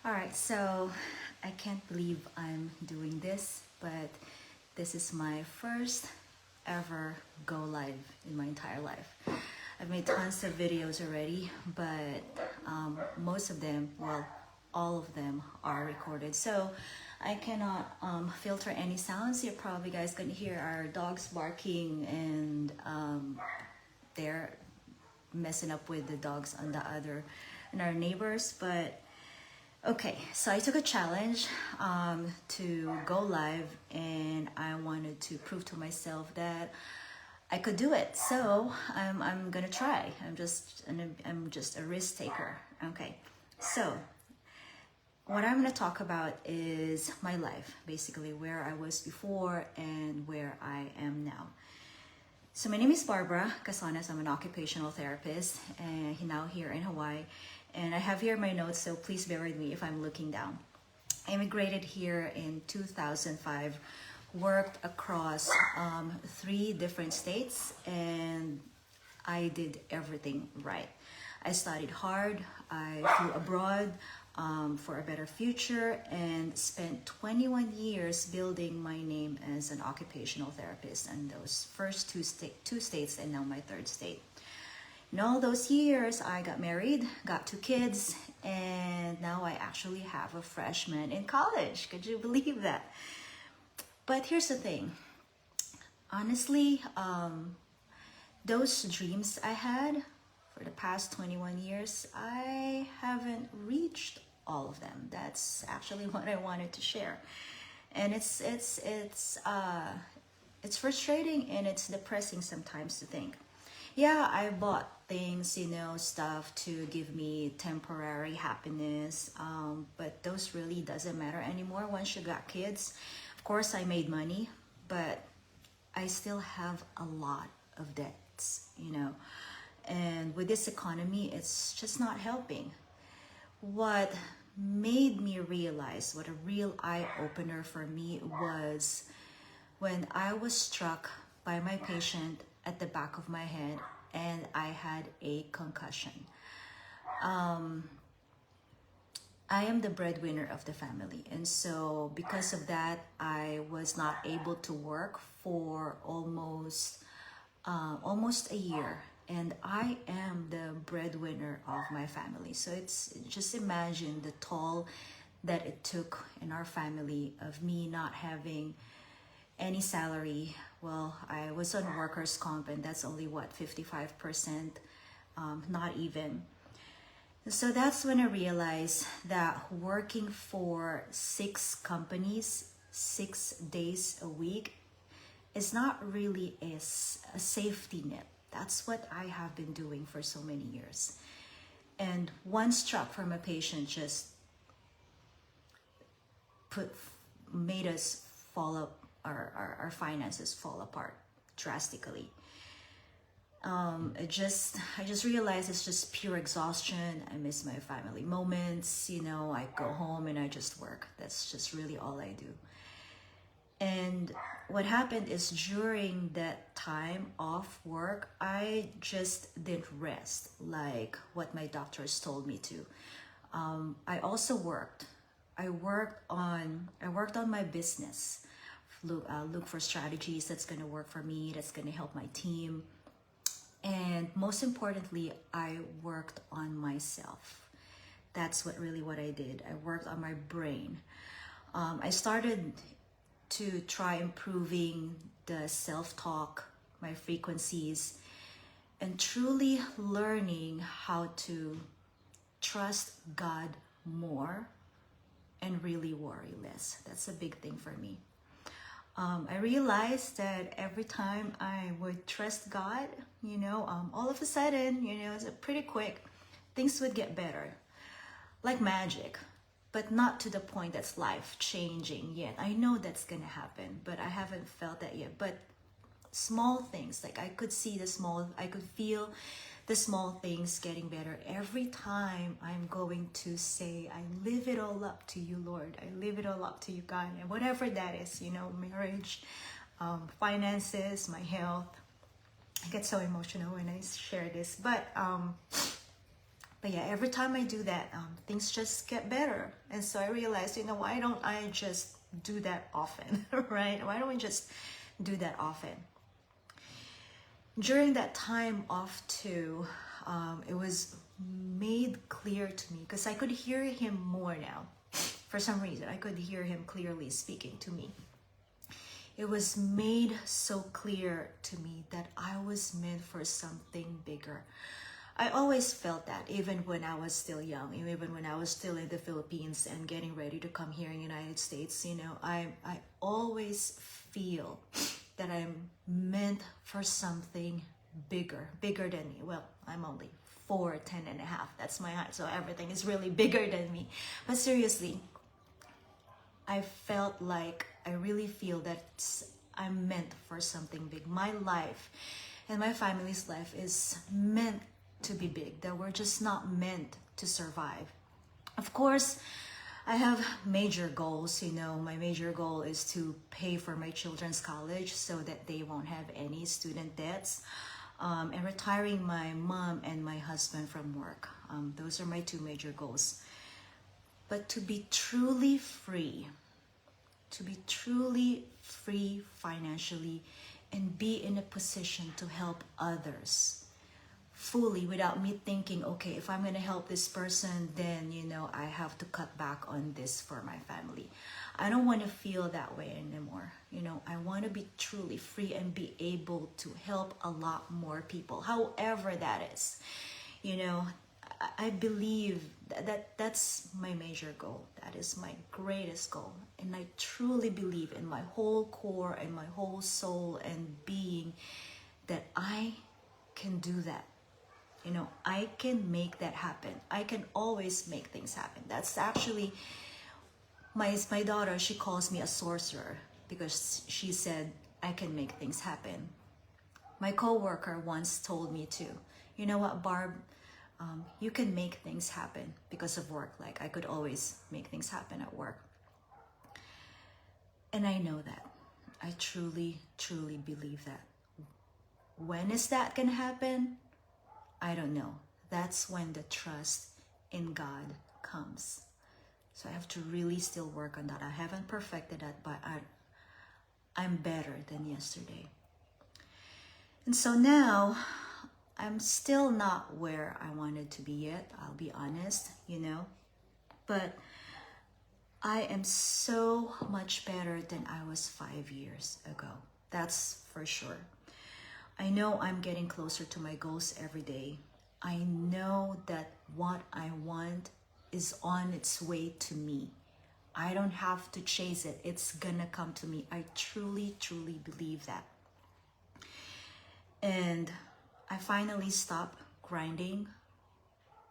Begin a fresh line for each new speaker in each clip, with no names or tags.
All right, so I can't believe I'm doing this, but this is my first ever go live in my entire life. I've made tons of videos already, but most of them, well, all of them are recorded. So I cannot filter any sounds. You're probably guys gonna hear our dogs barking and they're messing up with the dogs on the other and our neighbors, but okay, so I took a challenge to go live, and I wanted to prove to myself that I could do it. So I'm gonna try. I'm just a risk taker. Okay, so what I'm gonna talk about is my life, basically where I was before and where I am now. So my name is Barbara Casanas. I'm an occupational therapist, and now here in Hawaii. And I have here my notes, so please bear with me if I'm looking down. I immigrated here in 2005, worked across 3 different states, and I did everything right. I studied hard, I flew abroad for a better future, and spent 21 years building my name as an occupational therapist in those first two states and now my 3rd state. In all those years, I got married, got 2 kids, and now I actually have a freshman in college. Could you believe that? But here's the thing. Honestly, those dreams I had for the past 21 years, I haven't reached all of them. That's actually what I wanted to share. And it's frustrating and it's depressing sometimes to think. Yeah, I bought things, stuff to give me temporary happiness, but those really doesn't matter anymore once you got kids. Of course, I made money, but I still have a lot of debts. And with this economy, it's just not helping. What made me realize, what a real eye-opener for me was when I was struck by my patient at the back of my head and I had a concussion. I am the breadwinner of the family, and so because of that, I was not able to work for almost a year, and I am the breadwinner of my family. So it's just imagine the toll that it took in our family of me not having any salary. Well, I was on workers' comp, and that's only 55%, not even. So that's when I realized that working for 6 companies, 6 days a week, is not really a safety net. That's what I have been doing for so many years. And one struck from a patient just made us fall up, our finances fall apart drastically. I just realized it's just pure exhaustion. I miss my family moments. I go home and I just work. That's just really all I do. And what happened is during that time off work, I just didn't rest like what my doctors told me to. I also worked. I worked on my business. Look for strategies that's going to work for me, that's going to help my team. And most importantly, I worked on myself. That's what I did. I worked on my brain. I started to try improving the self-talk, my frequencies, and truly learning how to trust God more and really worry less. That's a big thing for me. I realized that every time I would trust God, all of a sudden, it's pretty quick, things would get better, like magic, but not to the point that's life-changing yet. I know that's gonna happen, but I haven't felt that yet. But small things, like I could feel the small things getting better every time I'm going to say, I live it all up to you, Lord. I live it all up to you, God. And whatever that is, marriage, finances, my health. I get so emotional when I share this. But yeah, every time I do that, things just get better. And so I realized, why don't I just do that often, right? Why don't we just do that often? During that time off too, it was made clear to me because I could hear him more now. For some reason, I could hear him clearly speaking to me. It was made so clear to me that I was meant for something bigger. I always felt that, even when I was still young, even when I was still in the Philippines and getting ready to come here in the United States, I always feel that I'm meant for something bigger than me. Well, I'm only 4'10" and a half. That's my height, so everything is really bigger than me. But seriously, I felt like, I really feel that I'm meant for something big. My life and my family's life is meant to be big, that we're just not meant to survive. Of course, I have major goals. My major goal is to pay for my children's college so that they won't have any student debts, and retiring my mom and my husband from work. Those are my two major goals. But to be truly free financially, and be in a position to help others fully, without me thinking, okay, if I'm going to help this person, then I have to cut back on this for my family. I don't want to feel that way anymore. I want to be truly free and be able to help a lot more people, however that is. I believe that's my major goal. That is my greatest goal. And I truly believe in my whole core and my whole soul and being that I can do that. I can make that happen. I can always make things happen. That's actually my daughter. She calls me a sorcerer because she said I can make things happen. My coworker once told me too, you know what, Barb, you can make things happen because of work. Like, I could always make things happen at work. And I know that. I truly believe that. When is that gonna happen? I don't know. That's when the trust in God comes. So I have to really still work on that. I haven't perfected that, but I'm better than yesterday. And so now, I'm still not where I wanted to be yet, I'll be honest, but I am so much better than I was 5 years ago. That's for sure. I know I'm getting closer to my goals every day. I know that what I want is on its way to me. I don't have to chase it. It's gonna come to me. I truly believe that. And I finally stopped grinding.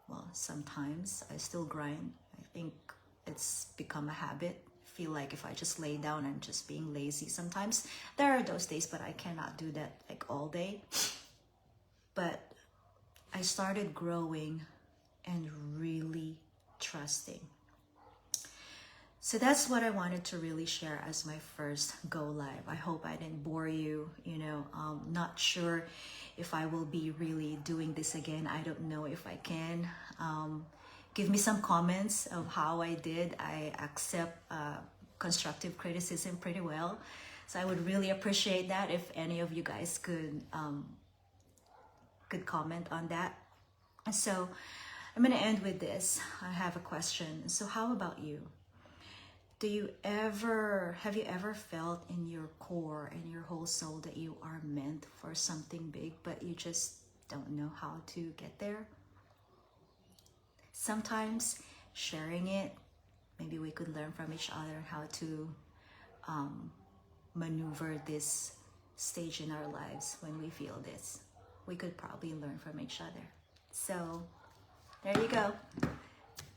Well, sometimes I still grind. I think it's become a habit. I feel like if I just lay down, I'm just being lazy. Sometimes there are those days, but I cannot do that like all day. But I started growing and really trusting. So that's what I wanted to really share as my first Go Live. I hope I didn't bore you. Not sure if I will be really doing this again. I don't know if I can. Give me some comments of how I did. I accept constructive criticism pretty well. So I would really appreciate that if any of you guys could comment on that. So I'm going to end with this. I have a question. So how about you? Have you ever felt in your core and your whole soul that you are meant for something big, but you just don't know how to get there? Sometimes sharing it, maybe we could learn from each other how to maneuver this stage in our lives when we feel this. We could probably learn from each other. So there you go.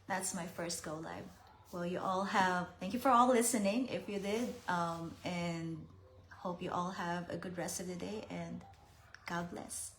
That's my first Go Live. Well, thank you for all listening, if you did, and hope you all have a good rest of the day, and God bless.